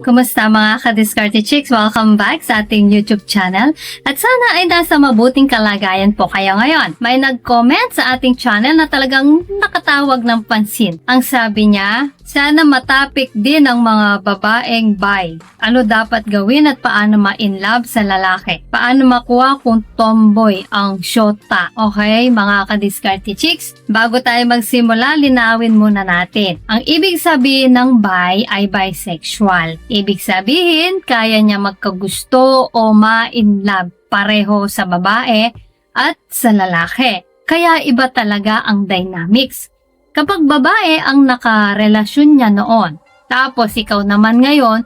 Kumusta mga ka-Diskarte Chicks? Welcome back sa ating YouTube channel. At sana ay nasa mabuting kalagayan po kayo ngayon. May nag-comment sa ating channel na talagang nakatawag ng pansin. Ang sabi niya, sana matapik din ang mga babaeng bi. Ano dapat gawin at paano ma-inlove sa lalaki? Paano makuha kung tomboy ang shota? Okay, mga ka-Diskarte Chicks? Bago tayo magsimula, linawin muna natin. Ang ibig sabihin ng bi ay bisexual. Ibig sabihin, kaya niya magkagusto o ma-inlove pareho sa babae at sa lalaki. Kaya iba talaga ang dynamics. Kapag babae ang nakarelasyon niya noon, tapos ikaw naman ngayon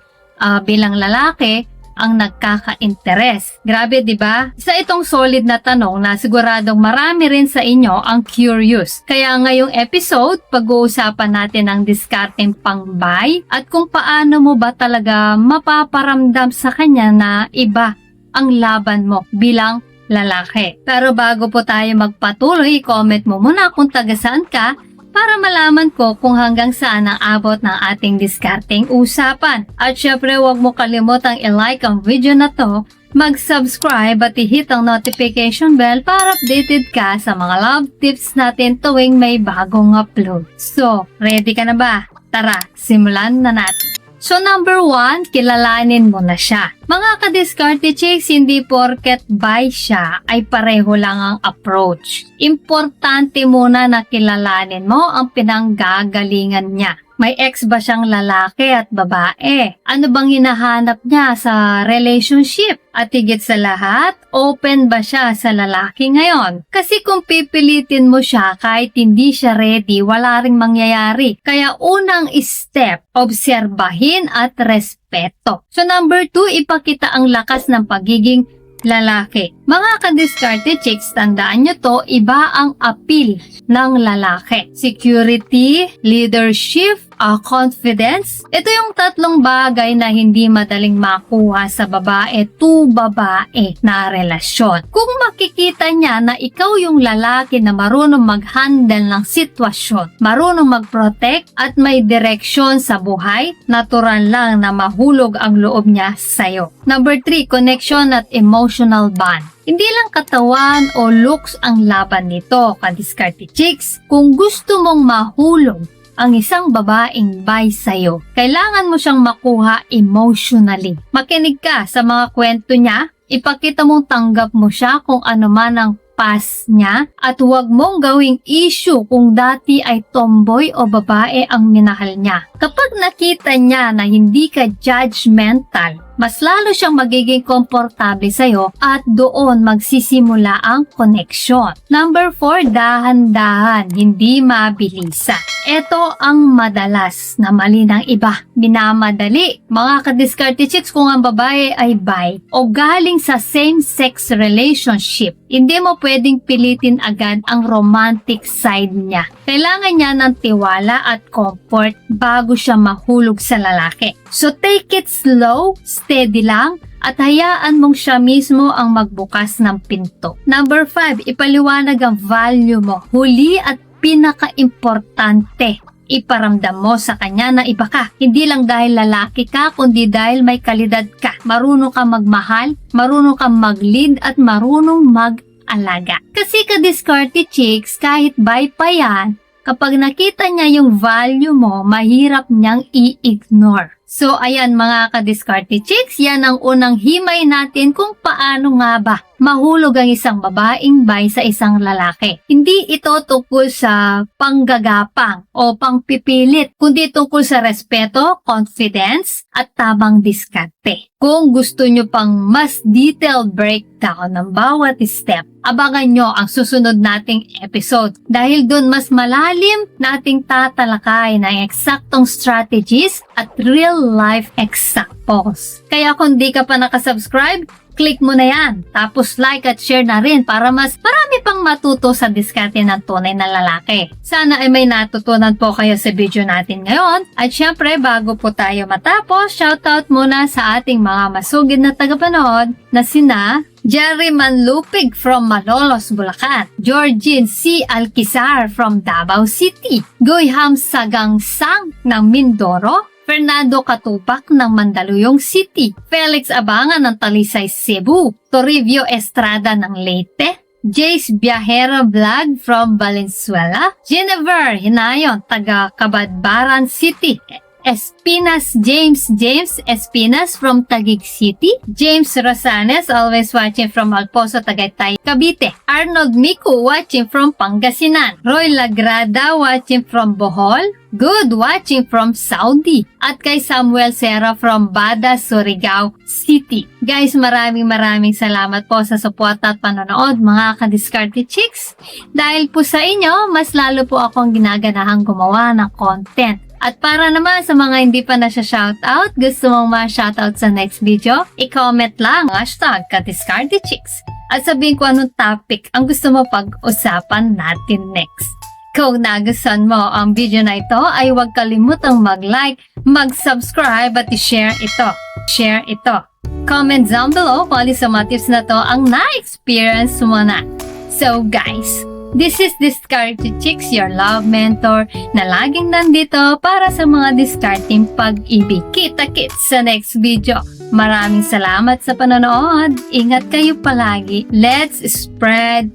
bilang lalaki ang nagkaka-interes. Grabe, 'di ba? Isa itong solid na tanong na siguradong marami rin sa inyo ang curious. Kaya ngayong episode, pag-uusapan natin ang diskarteng pang-bi at kung paano mo ba talaga mapaparamdam sa kanya na iba ang laban mo bilang lalaki. Pero bago po tayo magpatuloy, comment mo muna kung taga saan ka para malaman ko kung hanggang saan ang abot ng ating diskarteng usapan. At syempre, huwag mo kalimutang i-like ang video na to, mag-subscribe at i-hit ang notification bell para updated ka sa mga love tips natin tuwing may bagong upload. So, ready ka na ba? Tara, simulan na natin. So number 1, kilalanin mo na siya. Mga ka-Diskarte Chicks, hindi porket bi siya ay pareho lang ang approach. Importante muna na kilalanin mo ang pinanggagalingan niya. May ex ba siyang lalaki at babae? Ano bang hinahanap niya sa relationship? At higit sa lahat, open ba siya sa lalaki ngayon? Kasi kung pipilitin mo siya kahit hindi siya ready, wala ring mangyayari. Kaya unang step, obserbahin at respeto. So number 2, ipakita ang lakas ng pagiging lalaki. Mga ka-Diskarte Chicks, tandaan nyo to, iba ang appeal ng lalaki. Security, leadership, confidence. Ito yung tatlong bagay na hindi madaling makuha sa babae to babae na relasyon. Kung makikita niya na ikaw yung lalaki na marunong mag-handle ng sitwasyon, marunong mag-protect at may direksyon sa buhay, natural lang na mahulog ang loob niya sa'yo. Number 3, connection at emotional bond. Hindi lang katawan o looks ang laban nito, ka-Diskarte Chicks. Kung gusto mong mahulog ang isang babaeng bi sa'yo, kailangan mo siyang makuha emotionally. Makinig ka sa mga kwento niya, ipakita mong tanggap mo siya kung ano man ang past niya at huwag mong gawing issue kung dati ay tomboy o babae ang minahal niya. Kapag nakita niya na hindi ka judgmental, mas lalo siyang magiging komportable sa'yo at doon magsisimula ang connection. Number 4, dahan-dahan, hindi mabilisa. Ito ang madalas na mali ng iba. Minamadali. Mga ka-Diskarte Chicks, kung ang babae ay bi o galing sa same-sex relationship, hindi mo pwedeng pilitin agad ang romantic side niya. Kailangan niya ng tiwala at comfort bago siya mahulog sa lalaki. So take it slow, steady lang, at hayaan mong siya mismo ang magbukas ng pinto. Number 5, ipaliwanag ang value mo. Huli at pinaka-importante, iparamdam mo sa kanya na iba ka. Hindi lang dahil lalaki ka, kundi dahil may kalidad ka. Marunong kang magmahal, marunong kang mag-lead, at marunong mag-alaga. Kasi ka-Diskarte Chicks, kahit bi pa yan, kapag nakita niya yung value mo, mahirap niyang i-ignore. So ayan mga ka-Diskarte Chicks, yan ang unang himay natin kung paano nga ba mahulog ang isang babaeng bi sa isang lalaki. Hindi ito tungkol sa panggagapang o pangpipilit, kundi tungkol sa respeto, confidence, at tamang diskarte. Kung gusto nyo pang mas detailed breakdown ng bawat step, abangan nyo ang susunod nating episode dahil dun mas malalim nating tatalakay ng eksaktong strategies at real life examples. Kaya kung di ka pa nakasubscribe, click mo na yan. Tapos like at share na rin para mas marami pang matuto sa diskarte ng tunay na lalaki. Sana ay may natutunan po kayo sa video natin ngayon. At syempre, bago po tayo matapos, shoutout muna sa ating mga masugid na tagapanood na sina Jerry Manlupig from Malolos, Bulacan, Georgine C. Alquizar from Davao City, Goyham Sagangsang ng Mindoro, Fernando Katupak ng Mandaluyong City, Felix Abangan ng Talisay, Cebu, Toribio Estrada ng Leyte, Jace Biahera Vlog from Valenzuela, Jennifer Hinayon, taga Cabadbaran City, James Espinas from Taguig City, James Rosanes always watching from Alpozo, Tagaytay, Cavite, Arnold Mico watching from Pangasinan, Roy Lagrada watching from Bohol, Good watching from Saudi, at kay Samuel Serra from Bada, Surigao City. Guys, maraming salamat po sa suporta at panonood mga ka-Diskarte Chicks. Dahil po sa inyo, mas lalo po akong ginaganahang gumawa ng content. At para naman sa mga hindi pa na siya shoutout, gusto mong ma-shoutout sa next video, i-comment lang hashtag ka-Diskarte Chicks. At sabihin ko anong topic ang gusto mo pag-usapan natin next. Kung nagustuhan mo ang video na ito, ay huwag kalimutang mag-like, mag-subscribe at i-share ito. Share ito. Comment down below kung alin sa mga tips na to ang na-experience mo na. So guys, this is Diskarte Chicks, your love mentor, na laging nandito para sa mga discarding pag-ibig. Kita-kits sa next video. Maraming salamat sa panonood. Ingat kayo palagi. Let's spread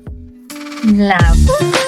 love.